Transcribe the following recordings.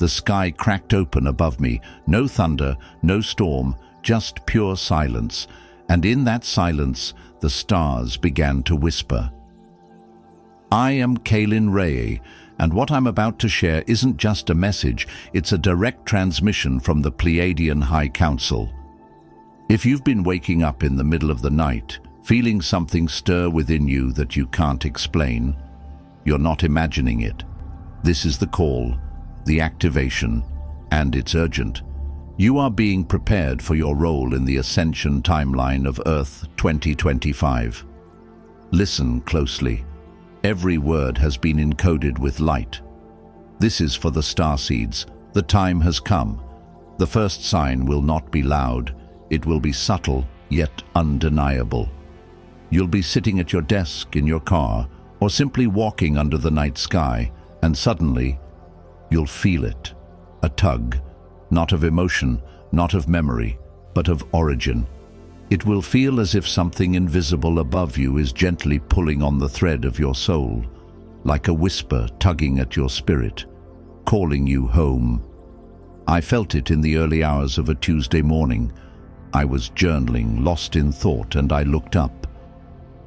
The sky cracked open above me. No thunder, no storm, just pure silence. And in that silence, the stars began to whisper. I am Caylin Ray, and what I'm about to share isn't just a message, it's a direct transmission from the Pleiadian High Council. If you've been waking up in the middle of the night, feeling something stir within you that you can't explain, you're not imagining it. This is the call, the activation, and it's urgent. You are being prepared for your role in the ascension timeline of Earth 2025. Listen closely. Every word has been encoded with light. This is for the starseeds. The time has come. The first sign will not be loud. It will be subtle, yet undeniable. You'll be sitting at your desk, in your car, or simply walking under the night sky, and suddenly, you'll feel it. A tug, not of emotion, not of memory, but of origin. It will feel as if something invisible above you is gently pulling on the thread of your soul, like a whisper tugging at your spirit, calling you home. I felt it in the early hours of a Tuesday morning. I was journaling, lost in thought, and I looked up.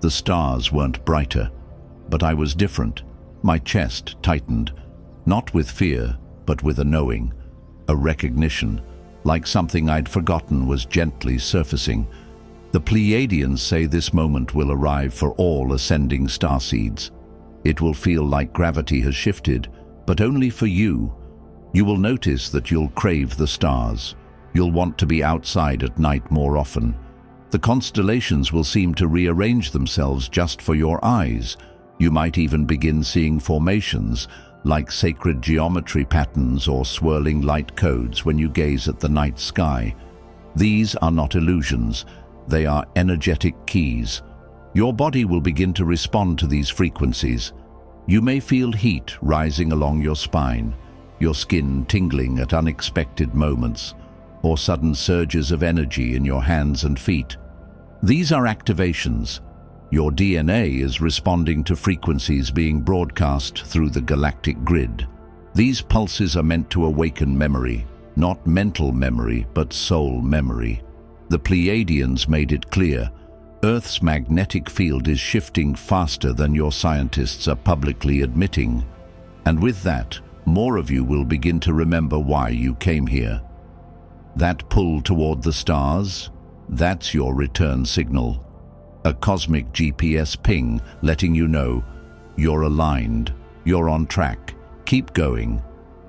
The stars weren't brighter, but I was different. My chest tightened, not with fear, but with a knowing, a recognition, like something I'd forgotten was gently surfacing. The Pleiadians say this moment will arrive for all ascending starseeds. It will feel like gravity has shifted, but only for you. You will notice that you'll crave the stars. You'll want to be outside at night more often. The constellations will seem to rearrange themselves just for your eyes. You might even begin seeing formations, like sacred geometry patterns or swirling light codes when you gaze at the night sky. These are not illusions. They are energetic keys. Your body will begin to respond to these frequencies. You may feel heat rising along your spine, your skin tingling at unexpected moments, or sudden surges of energy in your hands and feet. These are activations. Your DNA is responding to frequencies being broadcast through the galactic grid. These pulses are meant to awaken memory, not mental memory, but soul memory. The Pleiadians made it clear, Earth's magnetic field is shifting faster than your scientists are publicly admitting. And with that, more of you will begin to remember why you came here. That pull toward the stars, that's your return signal. A cosmic GPS ping letting you know you're aligned, you're on track, keep going.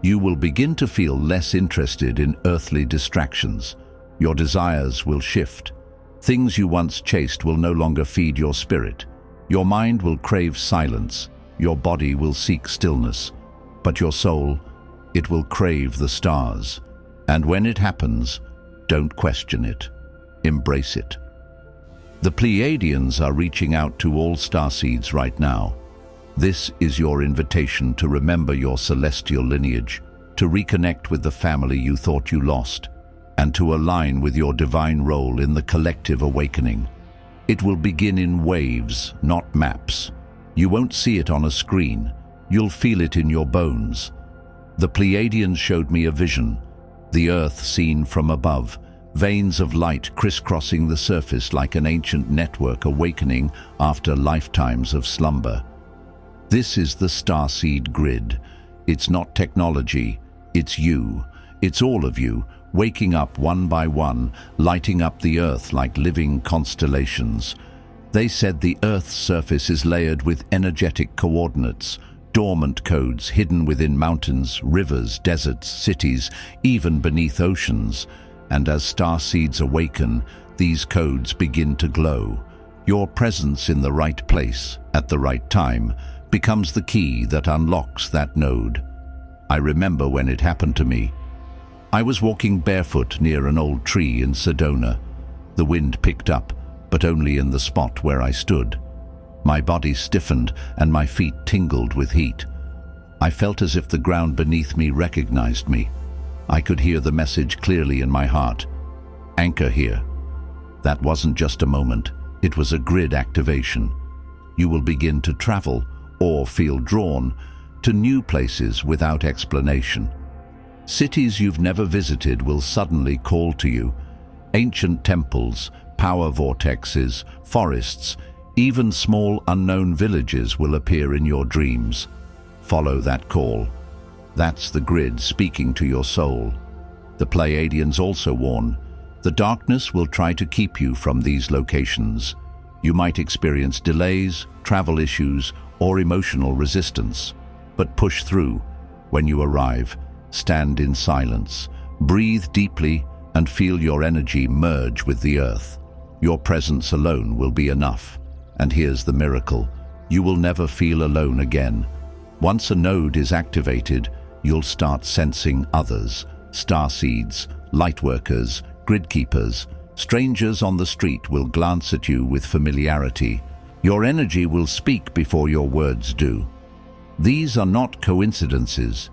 You will begin to feel less interested in earthly distractions. Your desires will shift. Things you once chased will no longer feed your spirit. Your mind will crave silence. Your body will seek stillness. But your soul, it will crave the stars. And when it happens, don't question it. Embrace it. The Pleiadians are reaching out to all starseeds right now. This is your invitation to remember your celestial lineage, to reconnect with the family you thought you lost, and to align with your divine role in the collective awakening. It will begin in waves, not maps. You won't see it on a screen. You'll feel it in your bones. The Pleiadians showed me a vision, the Earth seen from above, veins of light crisscrossing the surface like an ancient network awakening after lifetimes of slumber. This is the starseed grid. It's not technology, it's you. It's all of you, waking up one by one, lighting up the Earth like living constellations. They said the Earth's surface is layered with energetic coordinates, dormant codes hidden within mountains, rivers, deserts, cities, even beneath oceans. And as starseeds awaken, these codes begin to glow. Your presence in the right place, at the right time, becomes the key that unlocks that node. I remember when it happened to me. I was walking barefoot near an old tree in Sedona. The wind picked up, but only in the spot where I stood. My body stiffened and my feet tingled with heat. I felt as if the ground beneath me recognized me. I could hear the message clearly in my heart. Anchor here. That wasn't just a moment, it was a grid activation. You will begin to travel, or feel drawn, to new places without explanation. Cities you've never visited will suddenly call to you. Ancient temples, power vortexes, forests, even small unknown villages will appear in your dreams. Follow that call. That's the grid speaking to your soul. The Pleiadians also warn, the darkness will try to keep you from these locations. You might experience delays, travel issues, or emotional resistance. But push through. When you arrive, stand in silence, breathe deeply, and feel your energy merge with the earth. Your presence alone will be enough. And here's the miracle. You will never feel alone again. Once a node is activated, you'll start sensing others, starseeds, lightworkers, gridkeepers. Strangers on the street will glance at you with familiarity. Your energy will speak before your words do. These are not coincidences.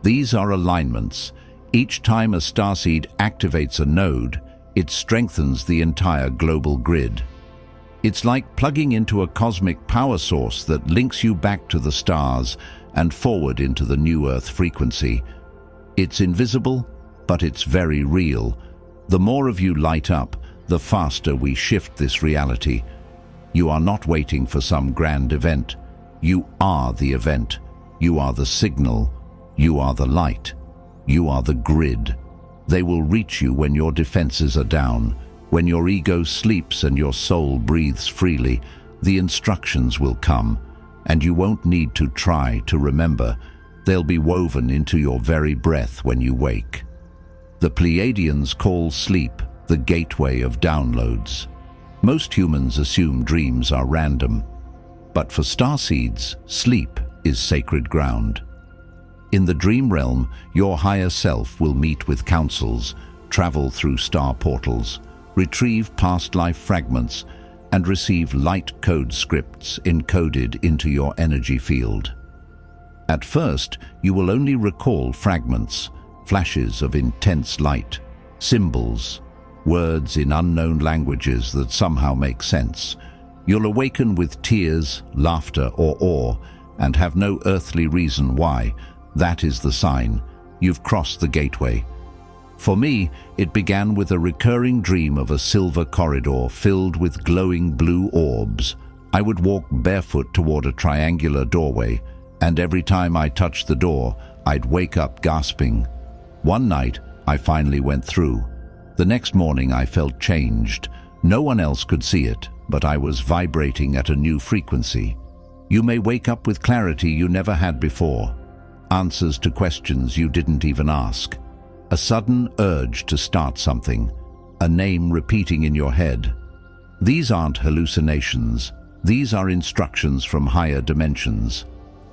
These are alignments. Each time a starseed activates a node, it strengthens the entire global grid. It's like plugging into a cosmic power source that links you back to the stars and forward into the new Earth frequency. It's invisible, but it's very real. The more of you light up, the faster we shift this reality. You are not waiting for some grand event. You are the event. You are the signal. You are the light. You are the grid. They will reach you when your defenses are down. When your ego sleeps and your soul breathes freely, the instructions will come, and you won't need to try to remember. They'll be woven into your very breath when you wake. The Pleiadians call sleep the gateway of downloads. Most humans assume dreams are random, but for starseeds, sleep is sacred ground. In the dream realm, your higher self will meet with councils, travel through star portals, retrieve past life fragments, and receive light code scripts encoded into your energy field. At first, you will only recall fragments, flashes of intense light, symbols, words in unknown languages that somehow make sense. You'll awaken with tears, laughter, or awe, and have no earthly reason why. That is the sign. You've crossed the gateway. For me, it began with a recurring dream of a silver corridor filled with glowing blue orbs. I would walk barefoot toward a triangular doorway, and every time I touched the door, I'd wake up gasping. One night, I finally went through. The next morning, I felt changed. No one else could see it, but I was vibrating at a new frequency. You may wake up with clarity you never had before, answers to questions you didn't even ask, a sudden urge to start something, a name repeating in your head. These aren't hallucinations. These are instructions from higher dimensions.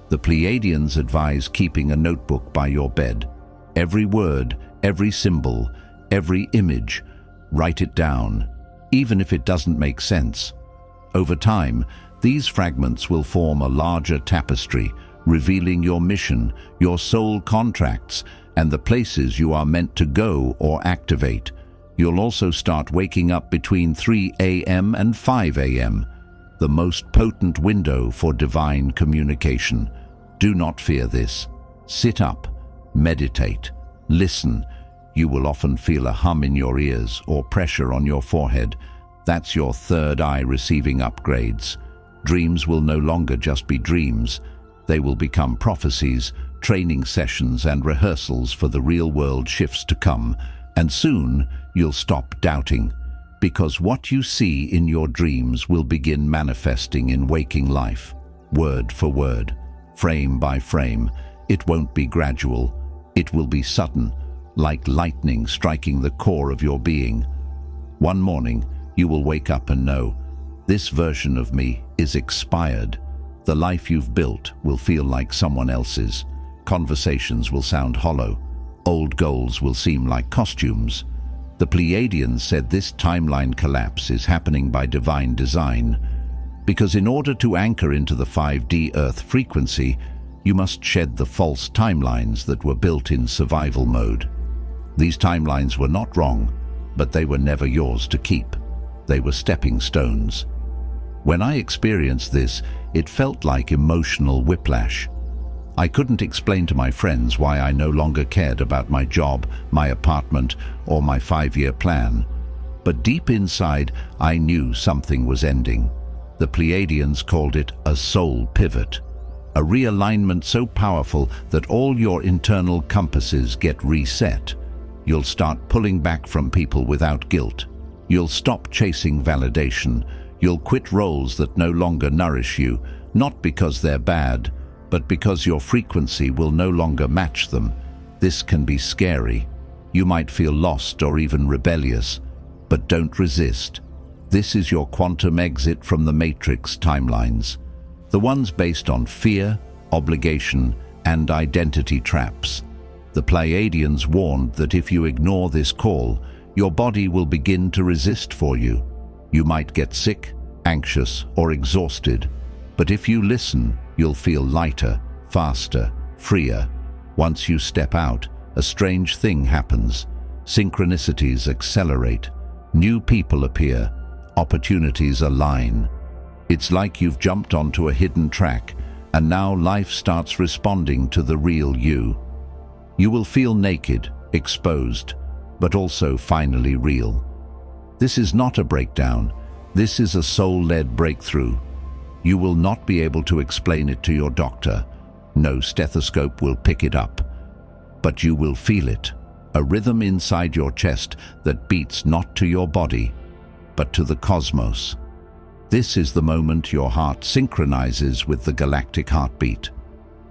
The Pleiadians advise keeping a notebook by your bed. Every word, every symbol, every image, write it down, even if it doesn't make sense. Over time, these fragments will form a larger tapestry, revealing your mission, your soul contracts, and the places you are meant to go or activate. You'll also start waking up between 3 a.m. and 5 a.m., the most potent window for divine communication. Do not fear this. Sit up, meditate, listen. You will often feel a hum in your ears or pressure on your forehead. That's your third eye receiving upgrades. Dreams will no longer just be dreams. They will become prophecies, training sessions, and rehearsals for the real-world shifts to come. And soon, you'll stop doubting, because what you see in your dreams will begin manifesting in waking life, word for word, frame by frame. It won't be gradual. It will be sudden, like lightning striking the core of your being. One morning, you will wake up and know, this version of me is expired. The life you've built will feel like someone else's. Conversations will sound hollow. Old goals will seem like costumes. The Pleiadians said this timeline collapse is happening by divine design, because in order to anchor into the 5D Earth frequency, you must shed the false timelines that were built in survival mode. These timelines were not wrong, but they were never yours to keep. They were stepping stones. When I experienced this, it felt like emotional whiplash. I couldn't explain to my friends why I no longer cared about my job, my apartment, or my 5-year plan. But deep inside, I knew something was ending. The Pleiadians called it a soul pivot, a realignment so powerful that all your internal compasses get reset. You'll start pulling back from people without guilt. You'll stop chasing validation. You'll quit roles that no longer nourish you, not because they're bad, but because your frequency will no longer match them. This can be scary. You might feel lost or even rebellious, but don't resist. This is your quantum exit from the matrix timelines, the ones based on fear, obligation, and identity traps. The Pleiadians warned that if you ignore this call, your body will begin to resist for you. You might get sick, anxious, or exhausted, but if you listen, you'll feel lighter, faster, freer. Once you step out, a strange thing happens. Synchronicities accelerate. New people appear. Opportunities align. It's like you've jumped onto a hidden track, and now life starts responding to the real you. You will feel naked, exposed, but also finally real. This is not a breakdown. This is a soul-led breakthrough. You will not be able to explain it to your doctor. No stethoscope will pick it up. But you will feel it, a rhythm inside your chest that beats not to your body, but to the cosmos. This is the moment your heart synchronizes with the galactic heartbeat.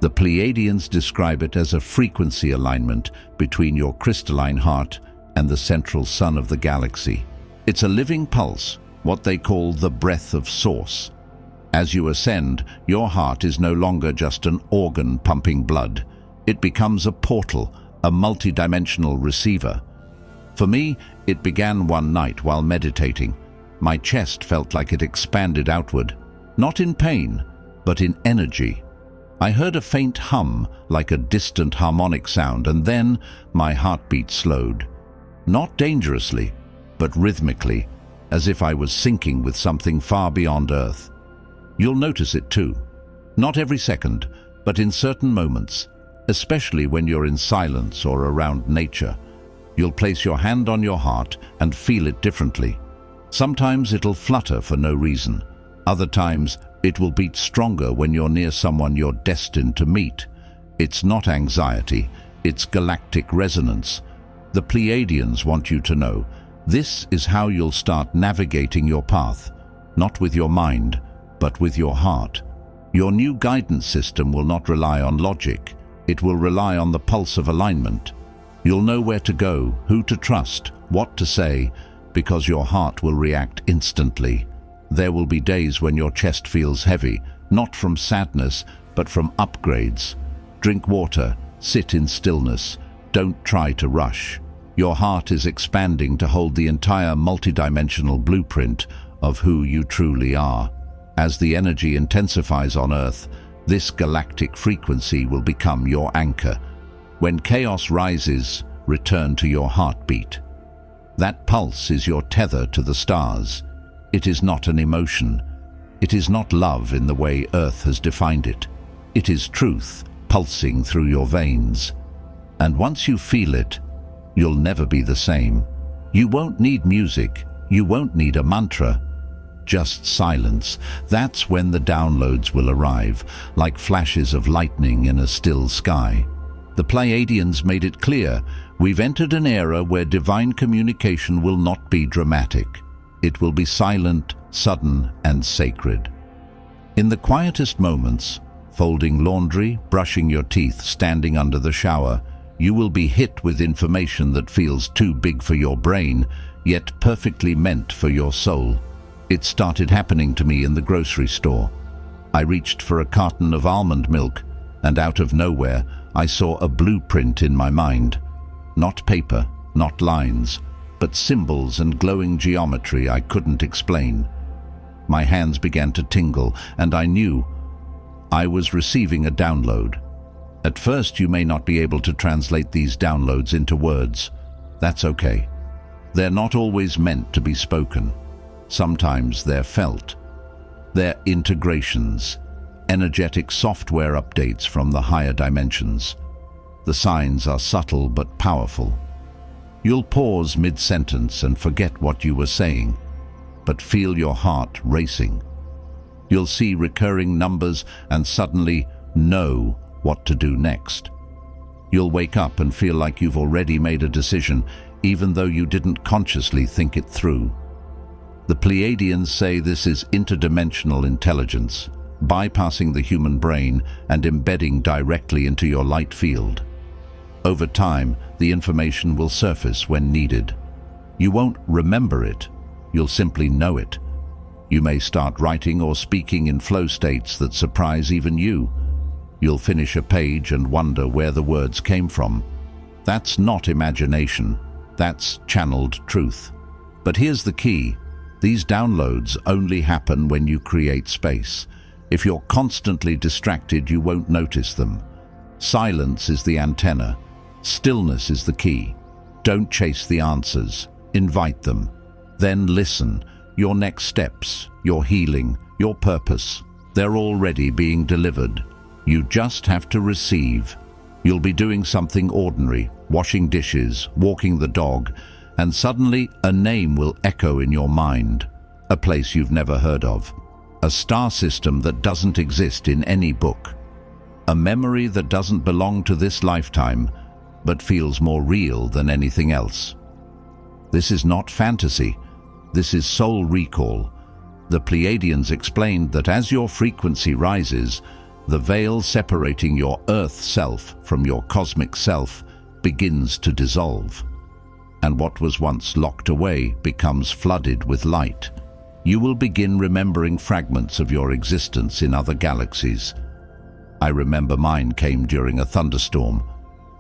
The Pleiadians describe it as a frequency alignment between your crystalline heart and the central sun of the galaxy. It's a living pulse, what they call the breath of Source. As you ascend, your heart is no longer just an organ pumping blood. It becomes a portal, a multidimensional receiver. For me, it began one night while meditating. My chest felt like it expanded outward, not in pain, but in energy. I heard a faint hum, like a distant harmonic sound, and then my heartbeat slowed. Not dangerously, but rhythmically, as if I was syncing with something far beyond Earth. You'll notice it too. Not every second, but in certain moments, especially when you're in silence or around nature. You'll place your hand on your heart and feel it differently. Sometimes it'll flutter for no reason. Other times, it will beat stronger when you're near someone you're destined to meet. It's not anxiety, it's galactic resonance. The Pleiadians want you to know, this is how you'll start navigating your path, not with your mind, but with your heart. Your new guidance system will not rely on logic. It will rely on the pulse of alignment. You'll know where to go, who to trust, what to say, because your heart will react instantly. There will be days when your chest feels heavy, not from sadness, but from upgrades. Drink water, sit in stillness, don't try to rush. Your heart is expanding to hold the entire multidimensional blueprint of who you truly are. As the energy intensifies on Earth, this galactic frequency will become your anchor. When chaos rises, return to your heartbeat. That pulse is your tether to the stars. It is not an emotion. It is not love in the way Earth has defined it. It is truth pulsing through your veins. And once you feel it, you'll never be the same. You won't need music. You won't need a mantra. Just silence. That's when the downloads will arrive, like flashes of lightning in a still sky. The Pleiadians made it clear, we've entered an era where divine communication will not be dramatic. It will be silent, sudden, and sacred. In the quietest moments, folding laundry, brushing your teeth, standing under the shower, you will be hit with information that feels too big for your brain, yet perfectly meant for your soul. It started happening to me in the grocery store. I reached for a carton of almond milk, and out of nowhere, I saw a blueprint in my mind. Not paper, not lines, but symbols and glowing geometry I couldn't explain. My hands began to tingle, and I knew I was receiving a download. At first, you may not be able to translate these downloads into words. That's okay. They're not always meant to be spoken. Sometimes they're felt. They're integrations. energetic software updates from the higher dimensions. The signs are subtle but powerful. You'll pause mid-sentence and forget what you were saying, but feel your heart racing. You'll see recurring numbers and suddenly know what to do next. You'll wake up and feel like you've already made a decision, even though you didn't consciously think it through. The Pleiadians say this is interdimensional intelligence, bypassing the human brain and embedding directly into your light field. Over time, the information will surface when needed. You won't remember it, you'll simply know it. You may start writing or speaking in flow states that surprise even you. You'll finish a page and wonder where the words came from. That's not imagination, that's channeled truth. But here's the key. These downloads only happen when you create space. If you're constantly distracted, you won't notice them. Silence is the antenna. Stillness is the key. Don't chase the answers. Invite them. Then listen. Your next steps, your healing, your purpose, they're already being delivered. You just have to receive. You'll be doing something ordinary, washing dishes, walking the dog, and suddenly a name will echo in your mind, a place you've never heard of, a star system that doesn't exist in any book, a memory that doesn't belong to this lifetime, but feels more real than anything else. This is not fantasy. This is soul recall. The Pleiadians explained that as your frequency rises, the veil separating your Earth self from your cosmic self begins to dissolve. And what was once locked away becomes flooded with light. You will begin remembering fragments of your existence in other galaxies. I remember mine came during a thunderstorm.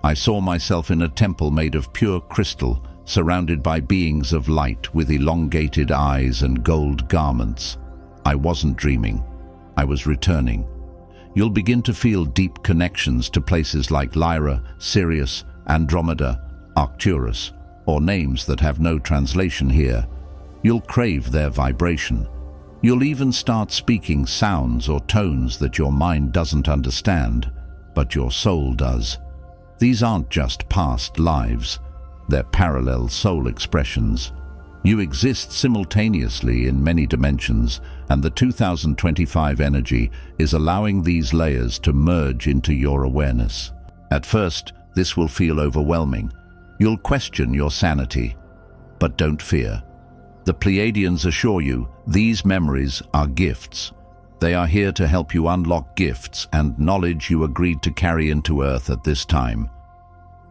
I saw myself in a temple made of pure crystal, surrounded by beings of light with elongated eyes and gold garments. I wasn't dreaming. I was returning. You'll begin to feel deep connections to places like Lyra, Sirius, Andromeda, Arcturus, or names that have no translation here. You'll crave their vibration. You'll even start speaking sounds or tones that your mind doesn't understand, but your soul does. These aren't just past lives. They're parallel soul expressions. You exist simultaneously in many dimensions, and the 2025 energy is allowing these layers to merge into your awareness. At first, this will feel overwhelming. You'll question your sanity. But don't fear. The Pleiadians assure you these memories are gifts. They are here to help you unlock gifts and knowledge you agreed to carry into Earth at this time.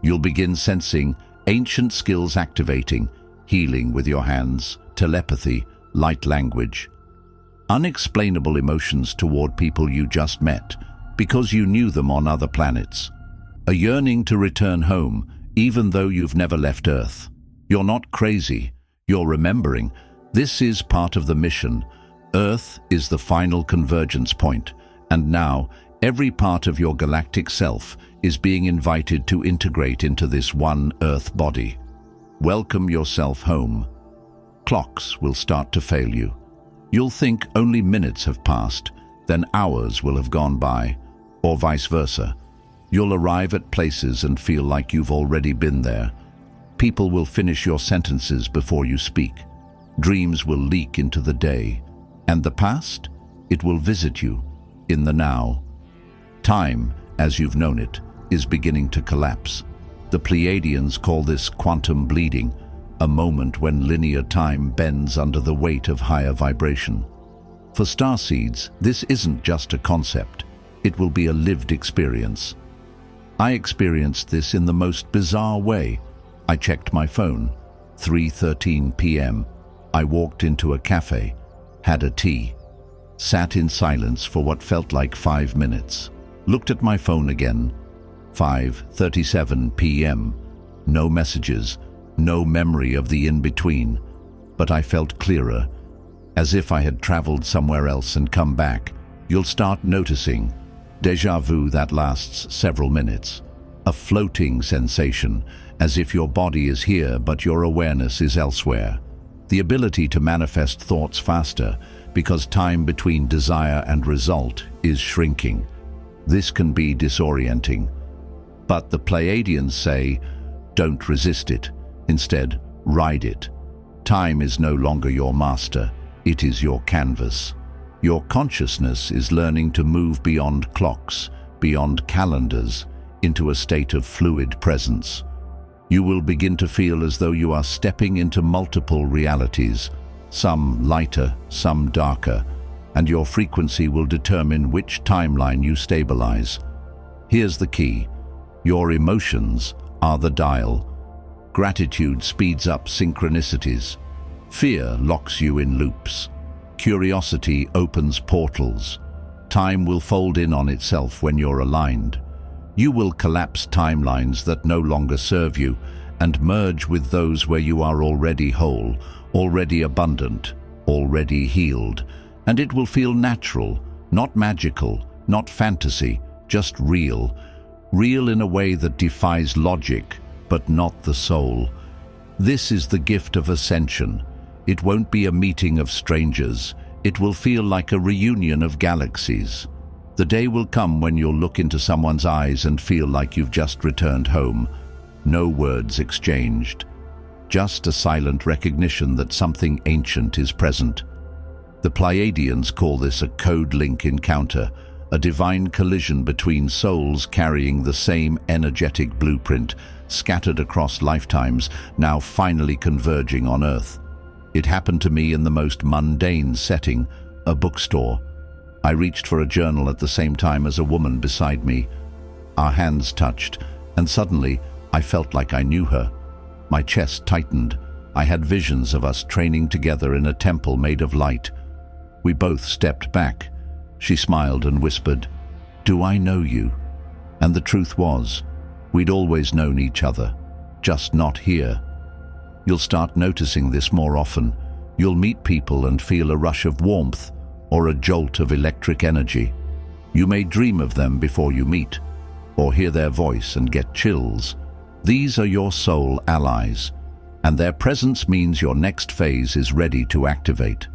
You'll begin sensing ancient skills activating, healing with your hands, telepathy, light language, unexplainable emotions toward people you just met because you knew them on other planets, a yearning to return home even though you've never left Earth. You're not crazy, you're remembering. This is part of the mission. Earth is the final convergence point, and now every part of your galactic self is being invited to integrate into this one Earth body. Welcome yourself home. Clocks will start to fail you. You'll think only minutes have passed, then hours will have gone by, or vice versa. You'll arrive at places and feel like you've already been there. People will finish your sentences before you speak. Dreams will leak into the day. And the past? It will visit you in the now. Time, as you've known it, is beginning to collapse. The Pleiadians call this quantum bleeding, a moment when linear time bends under the weight of higher vibration. For starseeds, this isn't just a concept. It will be a lived experience. I experienced this in the most bizarre way. I checked my phone. 3:13 p.m. I walked into a cafe, had a tea, sat in silence for what felt like 5 minutes, looked at my phone again. 5:37 p.m. No messages, no memory of the in-between, but I felt clearer, as if I had traveled somewhere else and come back. You'll start noticing déjà vu that lasts several minutes, a floating sensation, as if your body is here but your awareness is elsewhere. The ability to manifest thoughts faster, because time between desire and result is shrinking. This can be disorienting. But the Pleiadians say, don't resist it. Instead, ride it. Time is no longer your master, it is your canvas. Your consciousness is learning to move beyond clocks, beyond calendars, into a state of fluid presence. You will begin to feel as though you are stepping into multiple realities, some lighter, some darker, and your frequency will determine which timeline you stabilize. Here's the key. Your emotions are the dial. Gratitude speeds up synchronicities. Fear locks you in loops. Curiosity opens portals. Time will fold in on itself when you're aligned. You will collapse timelines that no longer serve you and merge with those where you are already whole, already abundant, already healed. And it will feel natural, not magical, not fantasy, just real. Real in a way that defies logic, but not the soul. This is the gift of ascension. It won't be a meeting of strangers. It will feel like a reunion of galaxies. The day will come when you'll look into someone's eyes and feel like you've just returned home. No words exchanged. Just a silent recognition that something ancient is present. The Pleiadians call this a code link encounter, a divine collision between souls carrying the same energetic blueprint, scattered across lifetimes, now finally converging on Earth. It happened to me in the most mundane setting, a bookstore. I reached for a journal at the same time as a woman beside me. Our hands touched, and suddenly I felt like I knew her. My chest tightened. I had visions of us training together in a temple made of light. We both stepped back. She smiled and whispered, "Do I know you?" And the truth was, we'd always known each other, just not here. You'll start noticing this more often. You'll meet people and feel a rush of warmth or a jolt of electric energy. You may dream of them before you meet, or hear their voice and get chills. These are your soul allies, and their presence means your next phase is ready to activate.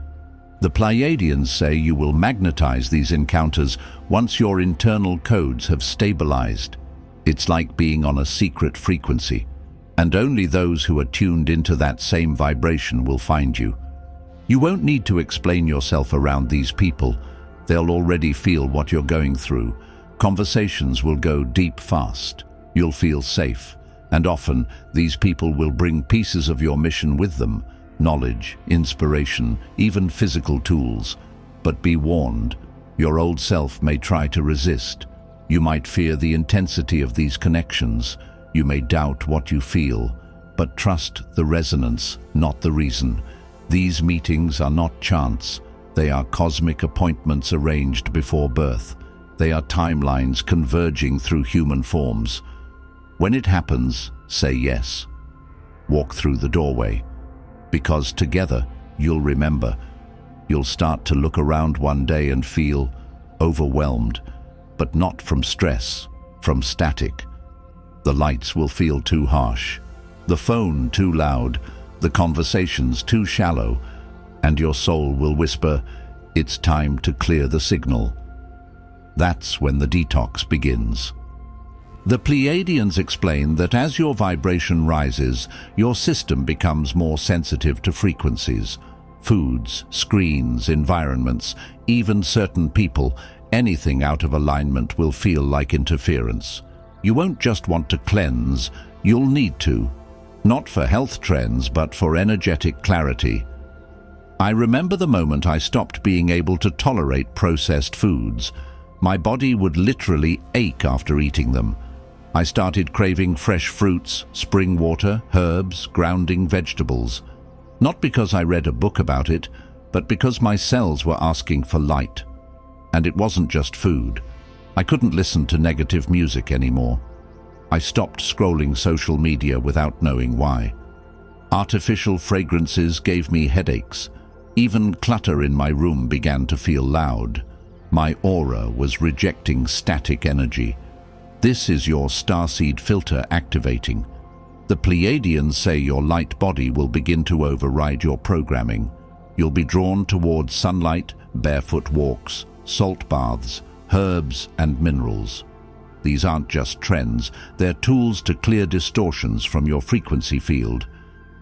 The Pleiadians say you will magnetize these encounters once your internal codes have stabilized. It's like being on a secret frequency, and only those who are tuned into that same vibration will find you. You won't need to explain yourself around these people. They'll already feel what you're going through. Conversations will go deep fast. You'll feel safe, and often these people will bring pieces of your mission with them. Knowledge, inspiration, even physical tools. But be warned, your old self may try to resist. You might fear the intensity of these connections. You may doubt what you feel, but trust the resonance, not the reason. These meetings are not chance. They are cosmic appointments arranged before birth. They are timelines converging through human forms. When it happens, say yes. Walk through the doorway. Because together, you'll remember. You'll start to look around one day and feel overwhelmed, but not from stress, from static. The lights will feel too harsh, the phone too loud, the conversations too shallow, and your soul will whisper, "It's time to clear the signal." That's when the detox begins. The Pleiadians explain that as your vibration rises, your system becomes more sensitive to frequencies. Foods, screens, environments, even certain people, anything out of alignment will feel like interference. You won't just want to cleanse, you'll need to. Not for health trends, but for energetic clarity. I remember the moment I stopped being able to tolerate processed foods. My body would literally ache after eating them. I started craving fresh fruits, spring water, herbs, grounding vegetables. Not because I read a book about it, but because my cells were asking for light. And it wasn't just food. I couldn't listen to negative music anymore. I stopped scrolling social media without knowing why. Artificial fragrances gave me headaches. Even clutter in my room began to feel loud. My aura was rejecting static energy. This is your starseed filter activating. The Pleiadians say your light body will begin to override your programming. You'll be drawn towards sunlight, barefoot walks, salt baths, herbs and minerals. These aren't just trends, they're tools to clear distortions from your frequency field.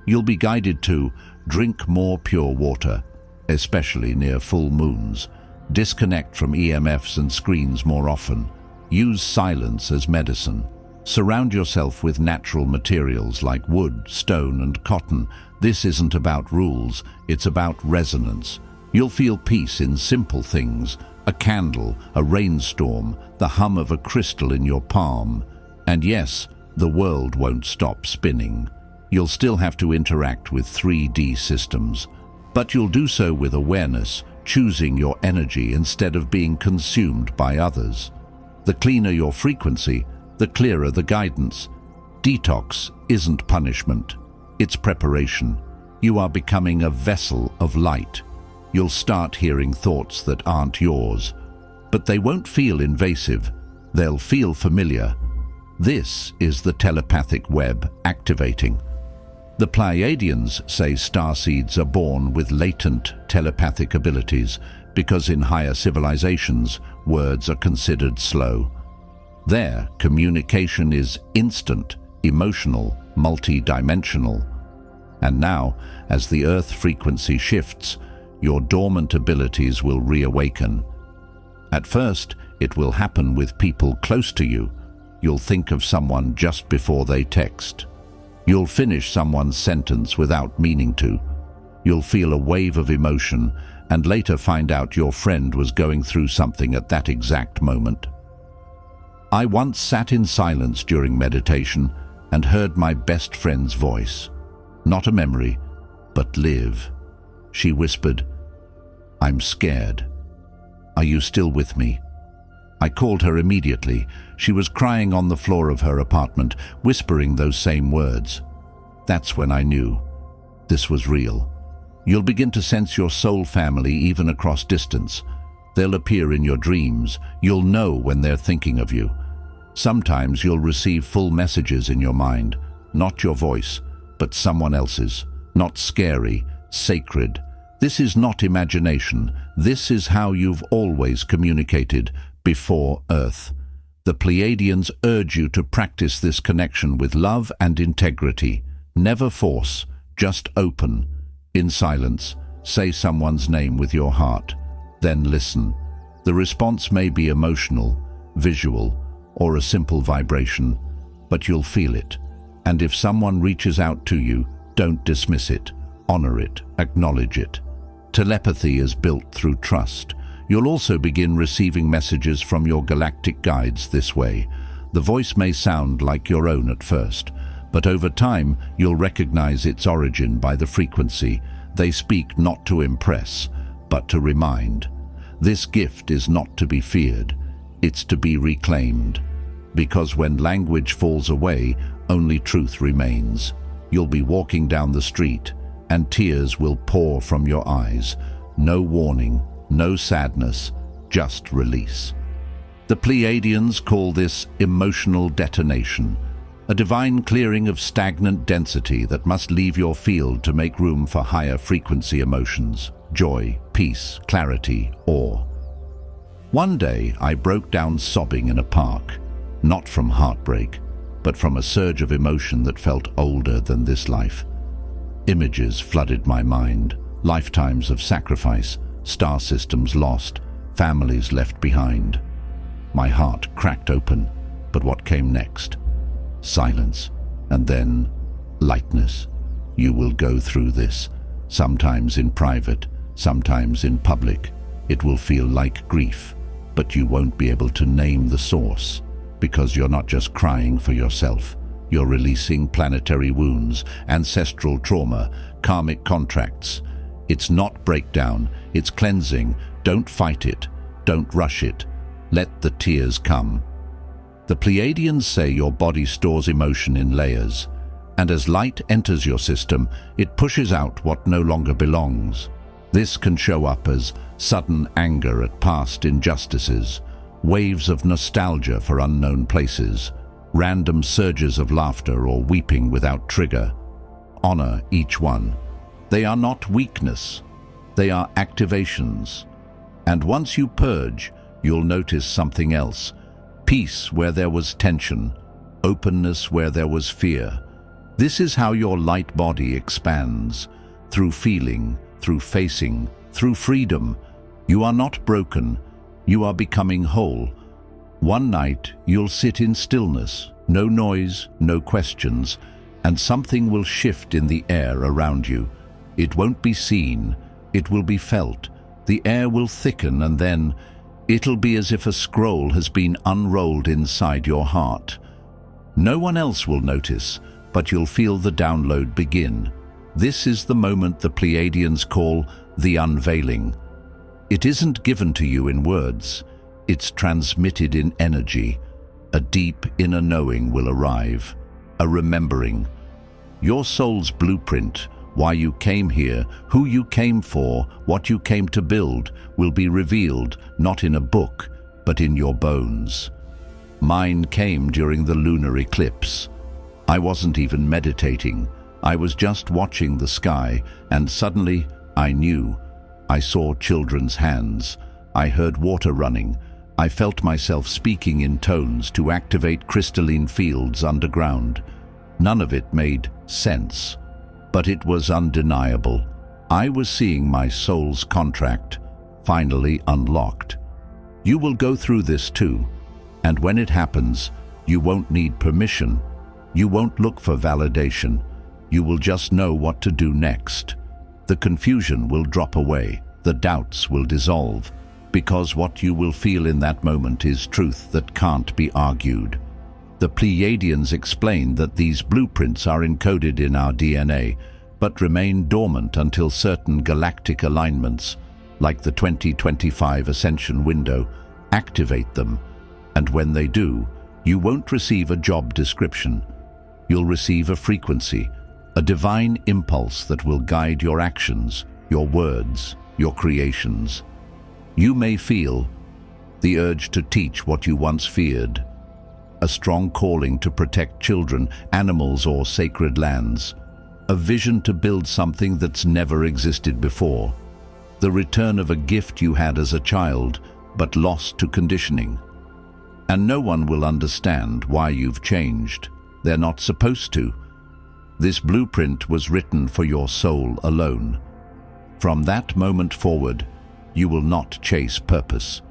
You'll be guided to drink more pure water, especially near full moons. Disconnect from EMFs and screens more often. Use silence as medicine. Surround yourself with natural materials like wood, stone and cotton. This isn't about rules, it's about resonance. You'll feel peace in simple things, a candle, a rainstorm, the hum of a crystal in your palm. And yes, the world won't stop spinning. You'll still have to interact with 3D systems, but you'll do so with awareness, choosing your energy instead of being consumed by others. The cleaner your frequency, the clearer the guidance. Detox isn't punishment, it's preparation. You are becoming a vessel of light. You'll start hearing thoughts that aren't yours, but they won't feel invasive. They'll feel familiar. This is the telepathic web activating. The Pleiadians say starseeds are born with latent telepathic abilities because in higher civilizations, words are considered slow. There, communication is instant, emotional, multi-dimensional. And now, as the Earth frequency shifts, your dormant abilities will reawaken. At first, it will happen with people close to you. You'll think of someone just before they text. You'll finish someone's sentence without meaning to. You'll feel a wave of emotion and later find out your friend was going through something at that exact moment. I once sat in silence during meditation and heard my best friend's voice. Not a memory, but live. She whispered, "I'm scared. Are you still with me?" I called her immediately. She was crying on the floor of her apartment, whispering those same words. That's when I knew this was real. You'll begin to sense your soul family even across distance. They'll appear in your dreams. You'll know when they're thinking of you. Sometimes you'll receive full messages in your mind, not your voice, but someone else's. Not scary, sacred. This is not imagination. This is how you've always communicated before Earth. The Pleiadians urge you to practice this connection with love and integrity. Never force, just open. In silence, say someone's name with your heart. Then listen. The response may be emotional, visual, or a simple vibration, but you'll feel it. And if someone reaches out to you, don't dismiss it. Honor it. Acknowledge it. Telepathy is built through trust. You'll also begin receiving messages from your galactic guides this way. The voice may sound like your own at first, but over time you'll recognize its origin by the frequency. They speak not to impress, but to remind. This gift is not to be feared, it's to be reclaimed. Because when language falls away, only truth remains. You'll be walking down the street, and tears will pour from your eyes. No warning, no sadness, just release. The Pleiadians call this emotional detonation, a divine clearing of stagnant density that must leave your field to make room for higher frequency emotions, joy, peace, clarity, awe. One day I broke down sobbing in a park, not from heartbreak, but from a surge of emotion that felt older than this life. Images flooded my mind, lifetimes of sacrifice, star systems lost, families left behind. My heart cracked open, but what came next? Silence, and then lightness. You will go through this, sometimes in private, sometimes in public. It will feel like grief, but you won't be able to name the source, because you're not just crying for yourself. You're releasing planetary wounds, ancestral trauma, karmic contracts. It's not breakdown, it's cleansing. Don't fight it, don't rush it. Let the tears come. The Pleiadians say your body stores emotion in layers, and as light enters your system, it pushes out what no longer belongs. This can show up as sudden anger at past injustices, waves of nostalgia for unknown places, random surges of laughter or weeping without trigger. Honor each one. They are not weakness. They are activations. And once you purge, you'll notice something else. Peace where there was tension, openness where there was fear. This is how your light body expands. Through feeling, through facing, through freedom. You are not broken. You are becoming whole. One night, you'll sit in stillness, no noise, no questions, and something will shift in the air around you. It won't be seen. It will be felt. The air will thicken, and then it'll be as if a scroll has been unrolled inside your heart. No one else will notice, but you'll feel the download begin. This is the moment the Pleiadians call the unveiling. It isn't given to you in words. It's transmitted in energy. A deep inner knowing will arrive, a remembering. Your soul's blueprint, why you came here, who you came for, what you came to build, will be revealed not in a book, but in your bones. Mine came during the lunar eclipse. I wasn't even meditating. I was just watching the sky, and suddenly I knew. I saw children's hands. I heard water running. I felt myself speaking in tones to activate crystalline fields underground. None of it made sense, but it was undeniable. I was seeing my soul's contract finally unlocked. You will go through this too, and when it happens, you won't need permission. You won't look for validation. You will just know what to do next. The confusion will drop away. The doubts will dissolve, because what you will feel in that moment is truth that can't be argued. The Pleiadians explain that these blueprints are encoded in our DNA, but remain dormant until certain galactic alignments, like the 2025 ascension window, activate them. And when they do, you won't receive a job description. You'll receive a frequency, a divine impulse that will guide your actions, your words, your creations. You may feel the urge to teach what you once feared, a strong calling to protect children, animals, or sacred lands, a vision to build something that's never existed before, the return of a gift you had as a child but lost to conditioning. And no one will understand why you've changed. They're not supposed to. This blueprint was written for your soul alone. From that moment forward, you will not chase purpose.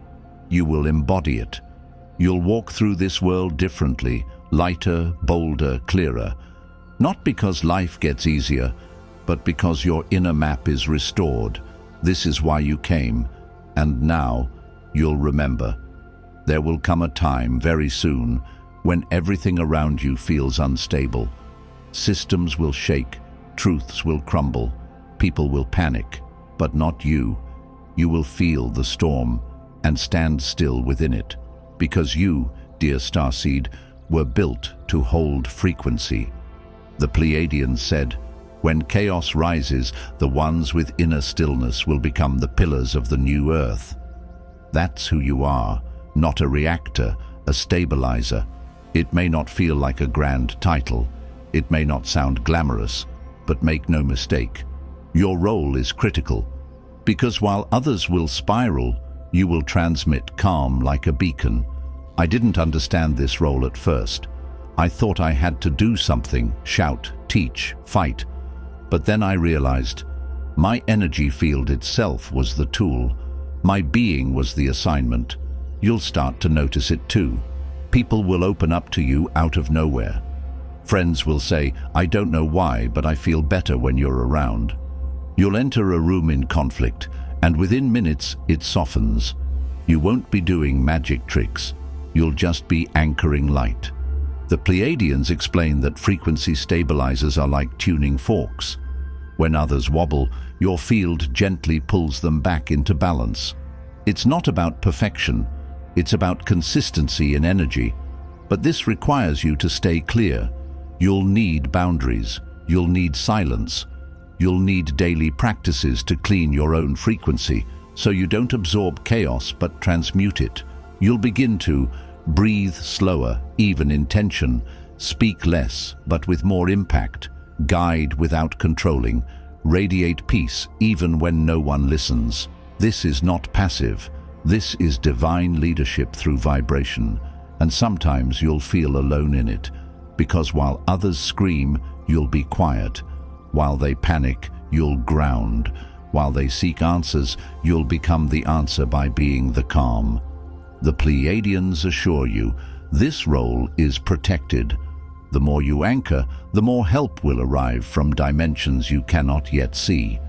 You will embody it. You'll walk through this world differently, lighter, bolder, clearer. Not because life gets easier, but because your inner map is restored. This is why you came, and now you'll remember. There will come a time very soon when everything around you feels unstable. Systems will shake, truths will crumble, people will panic, but not you. You will feel the storm and stand still within it, because you, dear starseed, were built to hold frequency. The Pleiadians said, when chaos rises, the ones with inner stillness will become the pillars of the new Earth. That's who you are, not a reactor, a stabilizer. It may not feel like a grand title. It may not sound glamorous, but make no mistake, your role is critical. Because while others will spiral, you will transmit calm like a beacon. I didn't understand this role at first. I thought I had to do something, shout, teach, fight. But then I realized my energy field itself was the tool. My being was the assignment. You'll start to notice it too. People will open up to you out of nowhere. Friends will say, I don't know why, but I feel better when you're around. You'll enter a room in conflict, and within minutes it softens. You won't be doing magic tricks. You'll just be anchoring light. The Pleiadians explain that frequency stabilizers are like tuning forks. When others wobble, your field gently pulls them back into balance. It's not about perfection. It's about consistency in energy. But this requires you to stay clear. You'll need boundaries. You'll need silence. You'll need daily practices to clean your own frequency, so you don't absorb chaos but transmute it. You'll begin to breathe slower, even in tension, speak less but with more impact, guide without controlling, Radiate peace even when no one listens. This is not passive. This is divine leadership through vibration. And sometimes you'll feel alone in it, because while others scream, you'll be quiet. While they panic, you'll ground. While they seek answers, you'll become the answer by being the calm. The Pleiadians assure you, this role is protected. The more you anchor, the more help will arrive from dimensions you cannot yet see.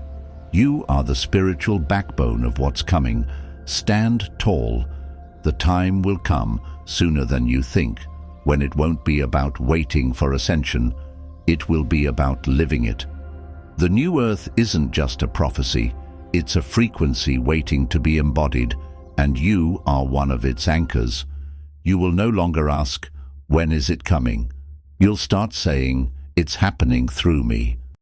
You are the spiritual backbone of what's coming. Stand tall. The time will come, sooner than you think, when it won't be about waiting for ascension. It will be about living it. The new Earth isn't just a prophecy. It's a frequency waiting to be embodied, and you are one of its anchors. You will no longer ask, when is it coming? You'll start saying, it's happening through me.